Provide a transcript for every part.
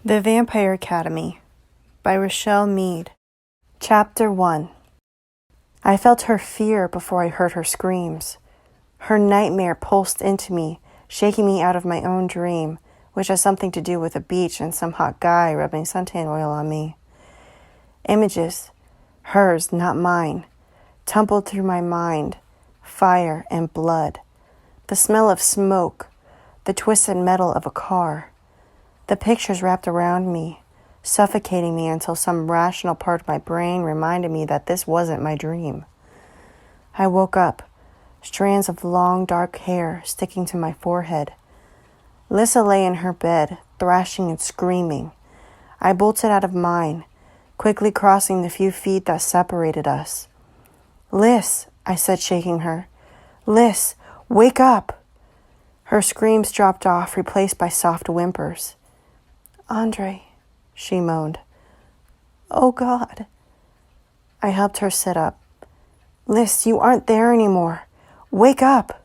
The Vampire Academy by Rochelle Mead. Chapter 1. I felt her fear before I heard her screams. Her nightmare pulsed into me, shaking me out of my own dream, which has something to do with a beach and some hot guy rubbing suntan oil on me. Images, hers, not mine, tumbled through my mind, fire and blood, the smell of smoke, the twisted metal of a car. The pictures wrapped around me, suffocating me until some rational part of my brain reminded me that this wasn't my dream. I woke up, strands of long dark hair sticking to my forehead. Lissa lay in her bed, thrashing and screaming. I bolted out of mine, quickly crossing the few feet that separated us. "Liz," I said, shaking her. "Liz, wake up!" Her screams dropped off, replaced by soft whimpers. "Andre," she moaned. "Oh, God." I helped her sit up. "Liz, you aren't there anymore. Wake up."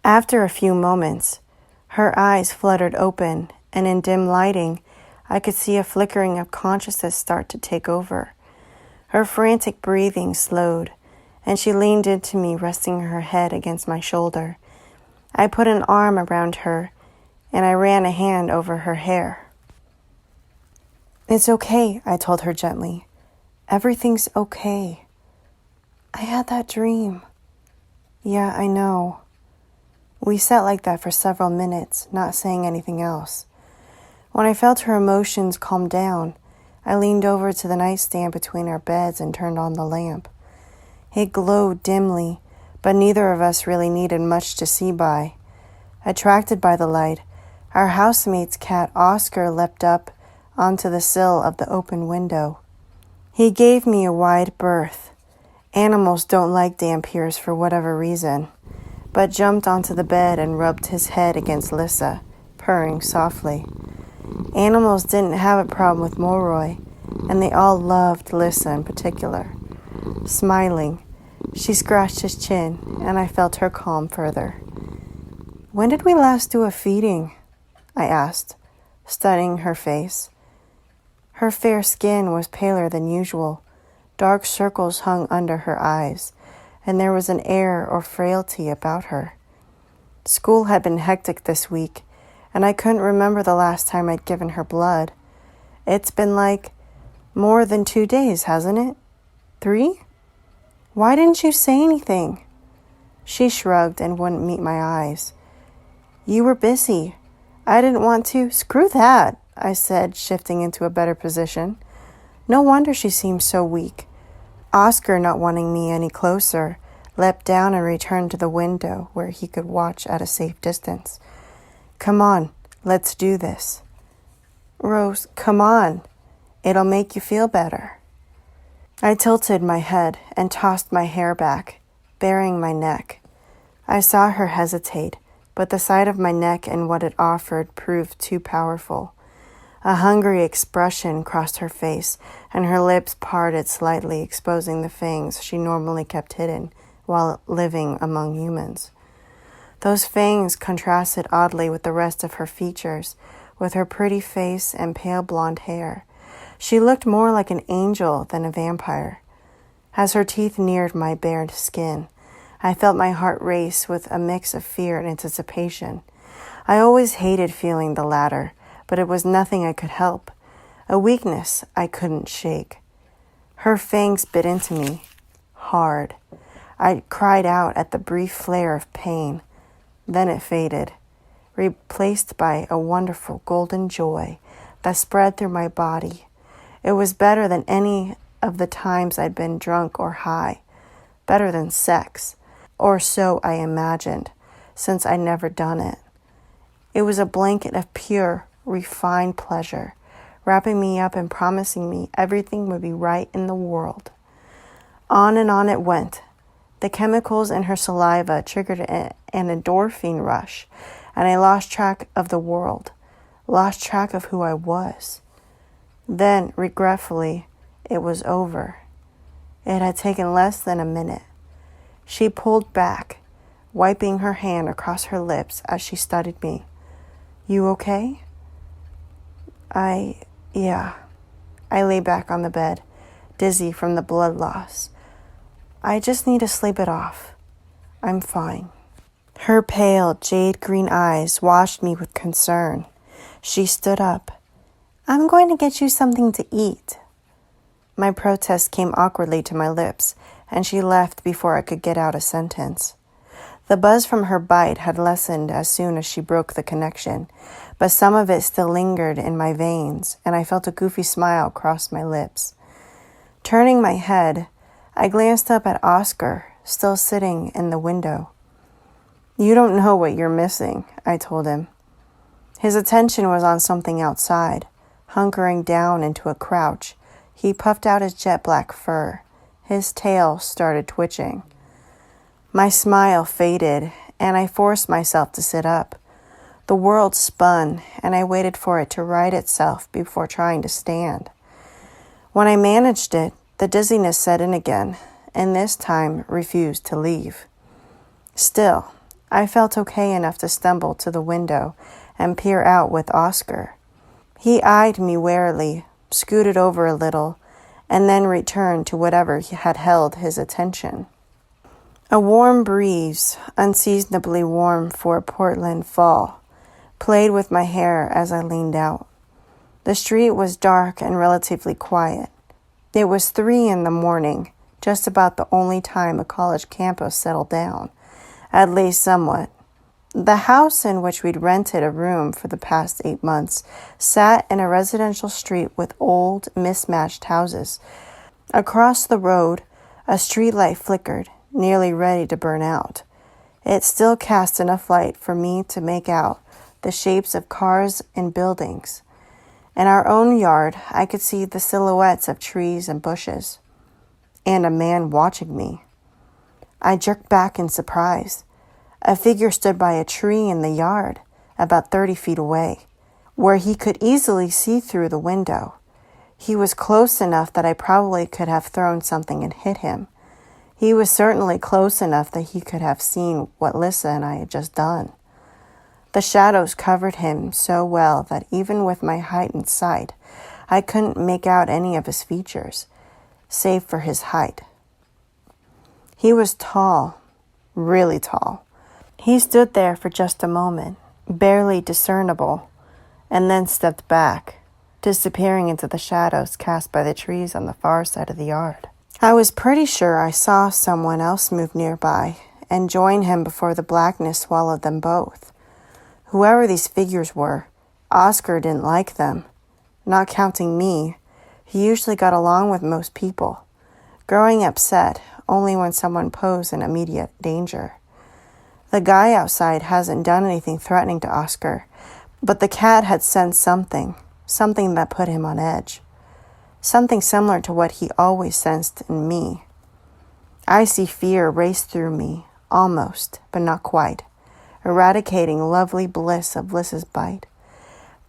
After a few moments, her eyes fluttered open, and in dim lighting, I could see a flickering of consciousness start to take over. Her frantic breathing slowed, and she leaned into me, resting her head against my shoulder. I put an arm around her, and I ran a hand over her hair. "It's okay," I told her gently. "Everything's okay. I had that dream." "Yeah, I know." We sat like that for several minutes, not saying anything else. When I felt her emotions calm down, I leaned over to the nightstand between our beds and turned on the lamp. It glowed dimly, but neither of us really needed much to see by. Attracted by the light, our housemate's cat Oscar leapt up onto the sill of the open window. He gave me a wide berth. Animals don't like damp ears for whatever reason, but jumped onto the bed and rubbed his head against Lissa, purring softly. Animals didn't have a problem with Moroi, and they all loved Lissa in particular. Smiling, she scratched his chin, and I felt her calm further. "When did we last do a feeding?" I asked, studying her face. Her fair skin was paler than usual. Dark circles hung under her eyes, and there was an air or frailty about her. School had been hectic this week, and I couldn't remember the last time I'd given her blood. It's been like more than 2 days, hasn't it? 3? Why didn't you say anything? She shrugged and wouldn't meet my eyes. "You were busy. I didn't want to." "Screw that," I said, shifting into a better position. No wonder she seemed so weak. Oscar, not wanting me any closer, leapt down and returned to the window where he could watch at a safe distance. "Come on, let's do this." "Rose, come on. It'll make you feel better." I tilted my head and tossed my hair back, baring my neck. I saw her hesitate, but the sight of my neck and what it offered proved too powerful. A hungry expression crossed her face, and her lips parted slightly, exposing the fangs she normally kept hidden while living among humans. Those fangs contrasted oddly with the rest of her features, with her pretty face and pale blonde hair. She looked more like an angel than a vampire. As her teeth neared my bared skin, I felt my heart race with a mix of fear and anticipation. I always hated feeling the latter, but it was nothing I could help, a weakness I couldn't shake. Her fangs bit into me, hard. I cried out at the brief flare of pain. Then it faded, replaced by a wonderful golden joy that spread through my body. It was better than any of the times I'd been drunk or high, better than sex, or so I imagined, since I'd never done it. It was a blanket of pure, refined pleasure, wrapping me up and promising me everything would be right in the world. On and on it went. The chemicals in her saliva triggered an endorphin rush, and I lost track of the world, lost track of who I was. Then, regretfully, it was over. It had taken less than a minute. She pulled back, wiping her hand across her lips as she studied me. "You okay?" Yeah. I lay back on the bed, dizzy from the blood loss. I just need to sleep it off. I'm fine. Her pale, jade green eyes watched me with concern. She stood up. I'm going to get you something to eat. My protest came awkwardly to my lips, and she left before I could get out a sentence. The buzz from her bite had lessened as soon as she broke the connection, but some of it still lingered in my veins, and I felt a goofy smile cross my lips. Turning my head, I glanced up at Oscar, still sitting in the window. You don't know what you're missing, I told him. His attention was on something outside. Hunkering down into a crouch, he puffed out his jet black fur. His tail started twitching. My smile faded, and I forced myself to sit up. The world spun, and I waited for it to right itself before trying to stand. When I managed it, the dizziness set in again, and this time refused to leave. Still, I felt okay enough to stumble to the window and peer out with Oscar. He eyed me warily, scooted over a little, and then returned to whatever had held his attention. A warm breeze, unseasonably warm for a Portland fall, played with my hair as I leaned out. The street was dark and relatively quiet. It was 3 a.m, just about the only time a college campus settled down, at least somewhat. The house in which we'd rented a room for the past 8 months sat in a residential street with old, mismatched houses. Across the road, a streetlight flickered, nearly ready to burn out. It still cast enough light for me to make out the shapes of cars and buildings. In our own yard, I could see the silhouettes of trees and bushes, and a man watching me. I jerked back in surprise. A figure stood by a tree in the yard, about 30 feet away, where he could easily see through the window. He was close enough that I probably could have thrown something and hit him. He was certainly close enough that he could have seen what Lissa and I had just done. The shadows covered him so well that even with my heightened sight, I couldn't make out any of his features, save for his height. He was tall, really tall. He stood there for just a moment, barely discernible, and then stepped back, disappearing into the shadows cast by the trees on the far side of the yard. I was pretty sure I saw someone else move nearby and join him before the blackness swallowed them both. Whoever these figures were, Oscar didn't like them. Not counting me, he usually got along with most people, growing upset only when someone posed an immediate danger. The guy outside hasn't done anything threatening to Oscar, but the cat had sensed something that put him on edge. Something similar to what he always sensed in me. Icy fear raced through me, almost, but not quite, eradicating lovely bliss of Lissa's bite.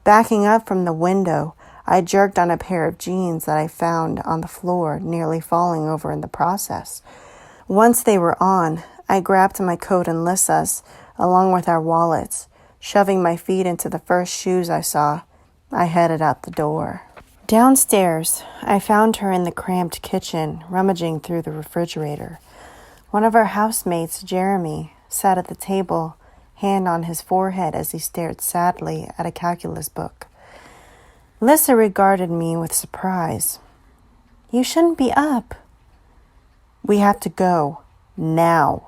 Backing up from the window, I jerked on a pair of jeans that I found on the floor, nearly falling over in the process. Once they were on, I grabbed my coat and Lissa's, along with our wallets. Shoving my feet into the first shoes I saw, I headed out the door. Downstairs, I found her in the cramped kitchen, rummaging through the refrigerator. One of our housemates, Jeremy, sat at the table, hand on his forehead as he stared sadly at a calculus book. Lissa regarded me with surprise. You shouldn't be up. We have to go. Now.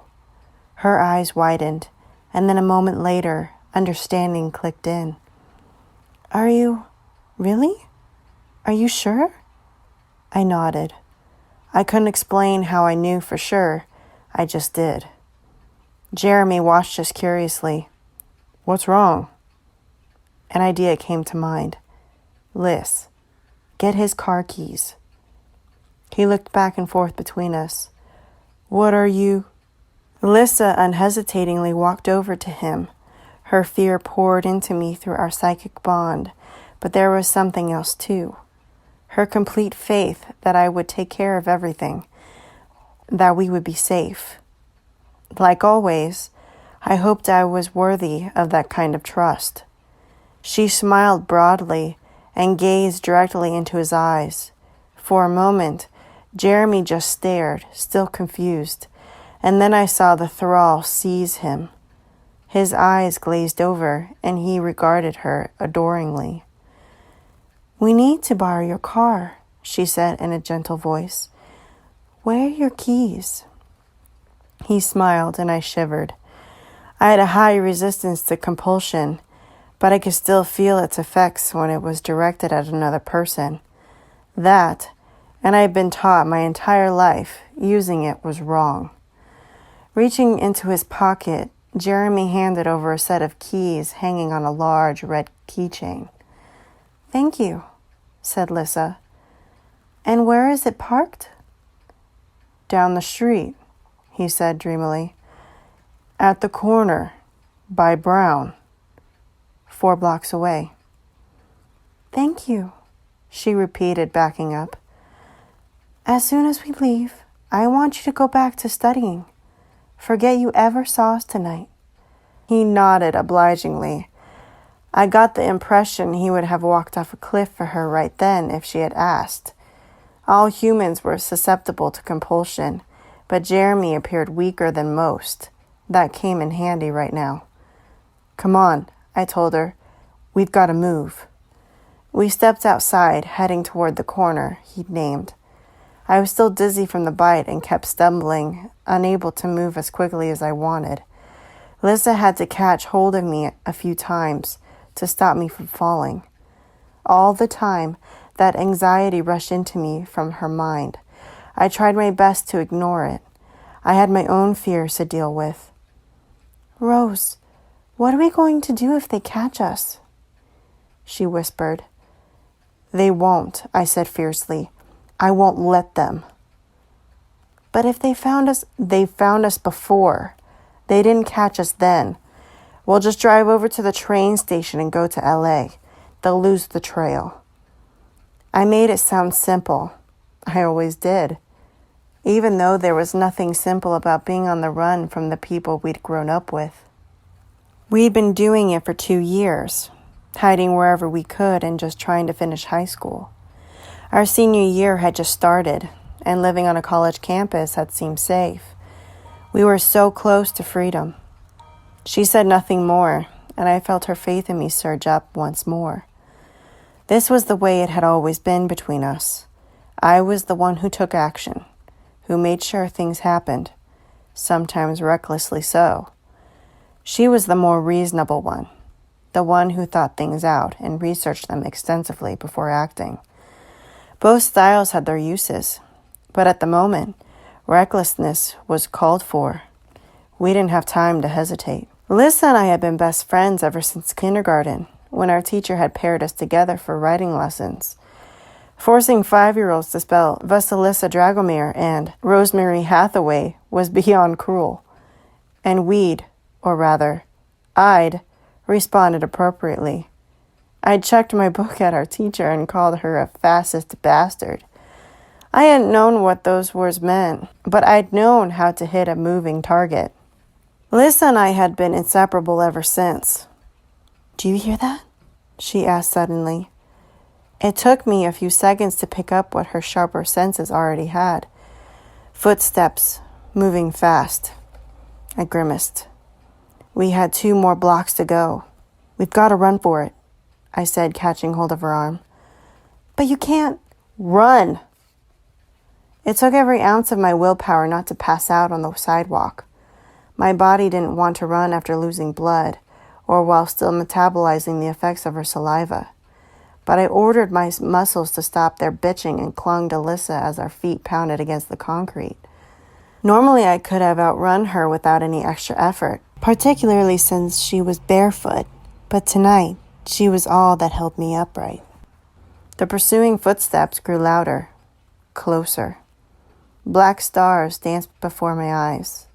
Her eyes widened, and then a moment later, understanding clicked in. Are you... really? Are you sure? I nodded. I couldn't explain how I knew for sure. I just did. Jeremy watched us curiously. What's wrong? An idea came to mind. Liz, get his car keys. He looked back and forth between us. What are you? Lissa unhesitatingly walked over to him. Her fear poured into me through our psychic bond, but there was something else too. Her complete faith that I would take care of everything, that we would be safe. Like always, I hoped I was worthy of that kind of trust. She smiled broadly and gazed directly into his eyes. For a moment, Jeremy just stared, still confused, and then I saw the thrall seize him. His eyes glazed over, and he regarded her adoringly. "We need to borrow your car," she said in a gentle voice. "Where are your keys?" He smiled, and I shivered. I had a high resistance to compulsion, but I could still feel its effects when it was directed at another person. That, and I had been taught my entire life, using it was wrong. Reaching into his pocket, Jeremy handed over a set of keys hanging on a large red keychain. "Thank you," said Lissa. "And where is it parked?" "Down the street," he said dreamily. "At the corner, by Brown, 4 blocks away." "Thank you," she repeated, backing up. "As soon as we leave, I want you to go back to studying. Forget you ever saw us tonight." He nodded obligingly. I got the impression he would have walked off a cliff for her right then if she had asked. All humans were susceptible to compulsion, but Jeremy appeared weaker than most. That came in handy right now. "Come on," I told her. "We've got to move." We stepped outside, heading toward the corner he'd named. I was still dizzy from the bite and kept stumbling, unable to move as quickly as I wanted. Lissa had to catch hold of me a few times to stop me from falling. All the time, that anxiety rushed into me from her mind. I tried my best to ignore it. I had my own fears to deal with. "Rose, what are we going to do if they catch us?" she whispered. "They won't," I said fiercely. "I won't let them." "But if they found us before. They didn't catch us then. We'll just drive over to the train station and go to LA. They'll lose the trail." I made it sound simple. I always did. Even though there was nothing simple about being on the run from the people we'd grown up with. We'd been doing it for 2 years, hiding wherever we could and just trying to finish high school. Our senior year had just started, and living on a college campus had seemed safe. We were so close to freedom. She said nothing more, and I felt her faith in me surge up once more. This was the way it had always been between us. I was the one who took action, who made sure things happened, sometimes recklessly so. She was the more reasonable one, the one who thought things out and researched them extensively before acting. Both styles had their uses, but at the moment, recklessness was called for. We didn't have time to hesitate. Lissa and I had been best friends ever since kindergarten, when our teacher had paired us together for writing lessons. Forcing 5-year-olds to spell Vasilisa Dragomir and Rosemary Hathaway was beyond cruel. And I'd responded appropriately. I'd chucked my book at our teacher and called her a fascist bastard. I hadn't known what those words meant, but I'd known how to hit a moving target. Lissa and I had been inseparable ever since. "Do you hear that?" she asked suddenly. It took me a few seconds to pick up what her sharper senses already had. Footsteps, moving fast. I grimaced. We had 2 more blocks to go. "We've got to run for it," I said, catching hold of her arm. "But you can't run." It took every ounce of my willpower not to pass out on the sidewalk. My body didn't want to run after losing blood, or while still metabolizing the effects of her saliva. But I ordered my muscles to stop their bitching and clung to Lissa as our feet pounded against the concrete. Normally I could have outrun her without any extra effort, particularly since she was barefoot, but tonight she was all that held me upright. The pursuing footsteps grew louder, closer. Black stars danced before my eyes.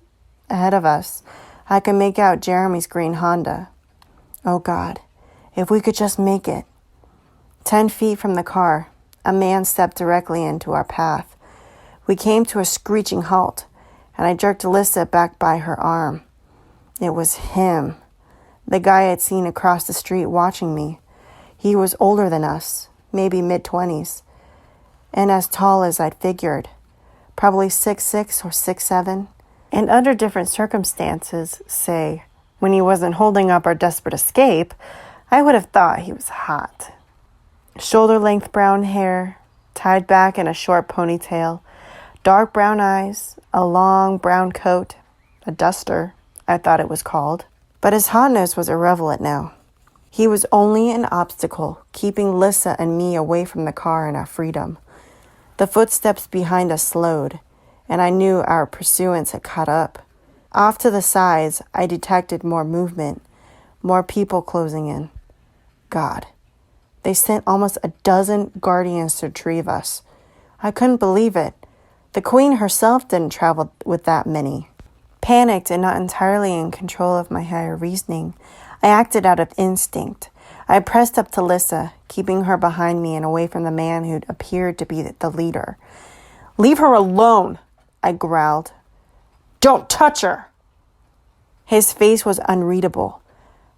Ahead of us, I could make out Jeremy's green Honda. Oh God, if we could just make it. 10 feet from the car, a man stepped directly into our path. We came to a screeching halt, and I jerked Lissa back by her arm. It was him, the guy I'd seen across the street watching me. He was older than us, maybe mid-20s, and as tall as I'd figured, probably 6'6" or 6'7". And under different circumstances, say, when he wasn't holding up our desperate escape, I would have thought he was hot. Shoulder-length brown hair, tied back in a short ponytail, dark brown eyes, a long brown coat, a duster, I thought it was called. But his hotness was irrelevant now. He was only an obstacle, keeping Lissa and me away from the car and our freedom. The footsteps behind us slowed, and I knew our pursuance had caught up. Off to the sides, I detected more movement, more people closing in. God, they sent almost a dozen guardians to retrieve us. I couldn't believe it. The Queen herself didn't travel with that many. Panicked and not entirely in control of my higher reasoning, I acted out of instinct. I pressed up to Lissa, keeping her behind me and away from the man who'd appeared to be the leader. "Leave her alone," I growled. "Don't touch her!" His face was unreadable,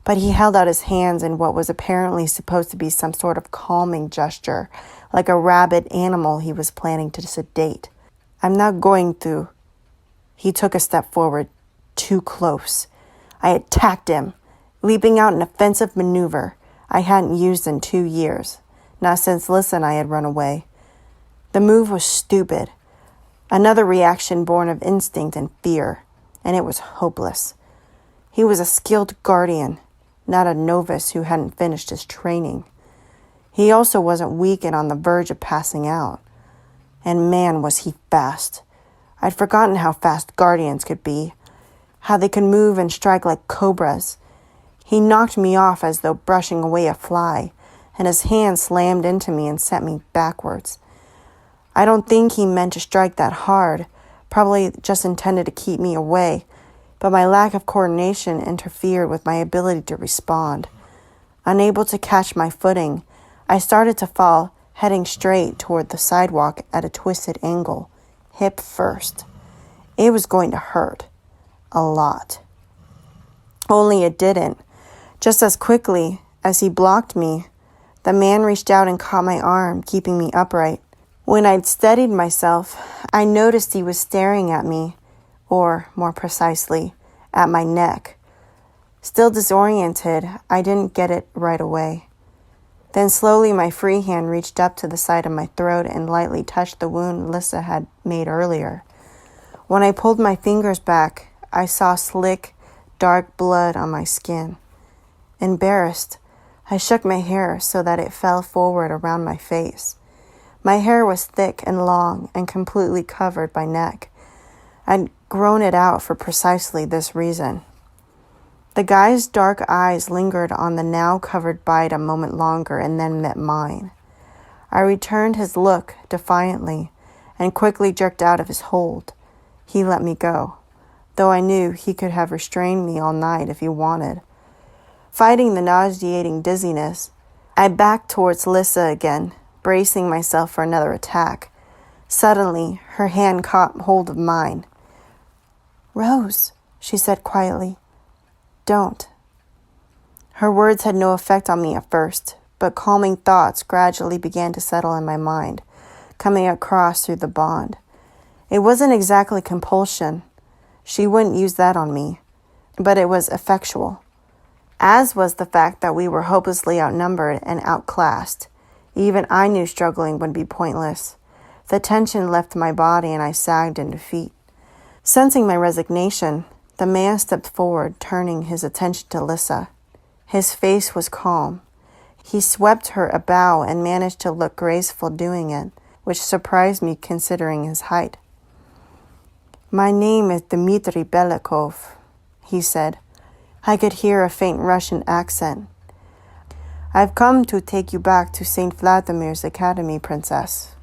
but he held out his hands in what was apparently supposed to be some sort of calming gesture, like a rabid animal he was planning to sedate. "I'm not going to." He took a step forward, too close. I attacked him, leaping out an offensive maneuver I hadn't used in 2 years, not since Lissa and I had run away. The move was stupid, another reaction born of instinct and fear, and it was hopeless. He was a skilled guardian, not a novice who hadn't finished his training. He also wasn't weak and on the verge of passing out. And man, was he fast. I'd forgotten how fast guardians could be, how they could move and strike like cobras. He knocked me off as though brushing away a fly, and his hand slammed into me and sent me backwards. I don't think he meant to strike that hard, probably just intended to keep me away, but my lack of coordination interfered with my ability to respond. Unable to catch my footing, I started to fall, heading straight toward the sidewalk at a twisted angle, hip first. It was going to hurt. A lot. Only it didn't. Just as quickly as he blocked me, the man reached out and caught my arm, keeping me upright. When I'd steadied myself, I noticed he was staring at me, or more precisely, at my neck. Still disoriented, I didn't get it right away. Then slowly my free hand reached up to the side of my throat and lightly touched the wound Lissa had made earlier. When I pulled my fingers back, I saw slick, dark blood on my skin. Embarrassed, I shook my hair so that it fell forward around my face. My hair was thick and long and completely covered by neck. I'd grown it out for precisely this reason. The guy's dark eyes lingered on the now covered bite a moment longer and then met mine. I returned his look defiantly and quickly jerked out of his hold. He let me go, though I knew he could have restrained me all night if he wanted. Fighting the nauseating dizziness, I backed towards Lissa again, bracing myself for another attack. Suddenly, her hand caught hold of mine. "Rose," she said quietly. "Don't." Her words had no effect on me at first, but calming thoughts gradually began to settle in my mind, coming across through the bond. It wasn't exactly compulsion. She wouldn't use that on me, but it was effectual. As was the fact that we were hopelessly outnumbered and outclassed. Even I knew struggling would be pointless. The tension left my body and I sagged in defeat. Sensing my resignation, the man stepped forward, turning his attention to Lissa. His face was calm. He swept her a bow and managed to look graceful doing it, which surprised me considering his height. "My name is Dmitry Belikov," he said. I could hear a faint Russian accent. "I've come to take you back to St. Vladimir's Academy, Princess."